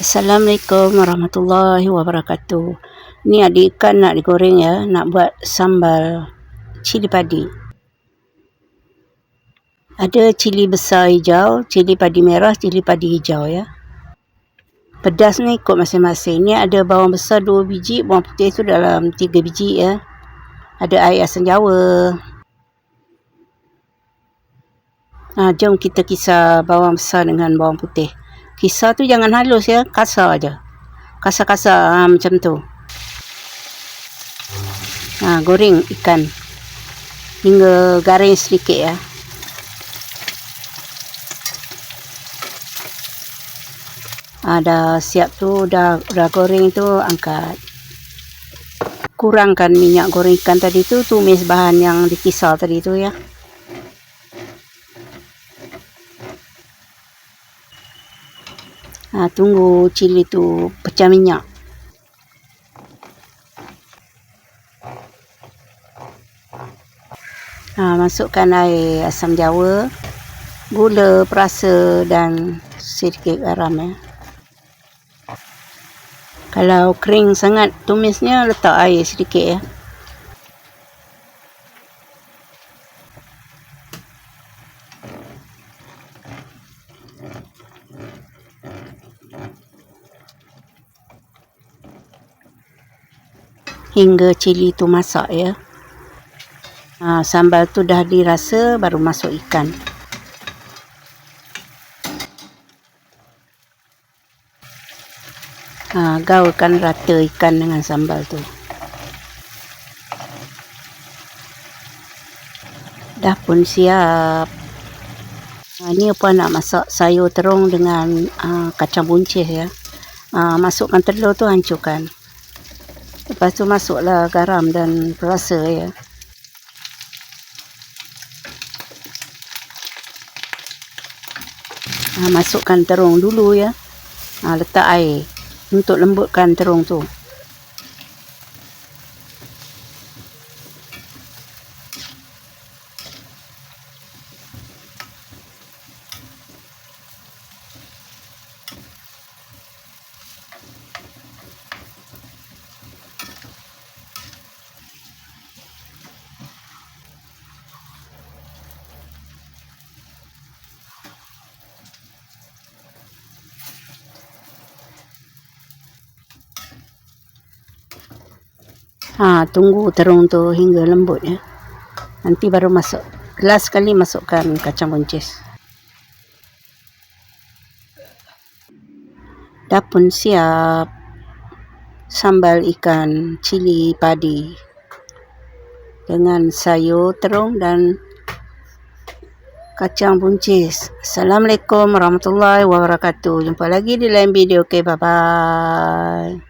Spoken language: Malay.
Assalamualaikum warahmatullahi wabarakatuh. Ni ada ikan nak digoreng ya, nak buat sambal cili padi. Ada cili besar hijau, cili padi merah, cili padi hijau ya. Pedas ni ikut masing-masing. Ni ada bawang besar 2 biji, bawang putih tu dalam 3 biji ya. Ada air asam jawa. Jom kita kisar bawang besar dengan bawang putih. Kisar tu jangan halus ya, kasar aja. Kasar-kasar macam tu. Goreng ikan hingga garing sedikit ya. Dah siap tu, dah goreng tu, angkat. Kurangkan minyak goreng ikan tadi tu, tumis bahan yang dikisar tadi tu ya. Tunggu cili tu pecah minyak. Masukkan air asam jawa, gula perasa dan sedikit garam ya. Kalau kering sangat tumisnya, letak air sedikit ya. Hingga cili tu masak ya. Sambal tu dah dirasa, baru masuk ikan. Gaulkan rata ikan dengan sambal tu. Dah pun siap. Ni apa nak masak sayur terung dengan kacang buncis ya. Masukkan telur tu, hancurkan. Lepas tu masuklah garam dan perasa ya. Masukkan terung dulu ya. Letak air untuk lembutkan terung tu. Tunggu terung tu hingga lembut ya. Nanti baru masuk. Last sekali masukkan kacang buncis. Dah pun siap sambal ikan cili padi dengan sayur terung dan kacang buncis. Assalamualaikum warahmatullahi wabarakatuh. Jumpa lagi di lain video. Okay, bye-bye.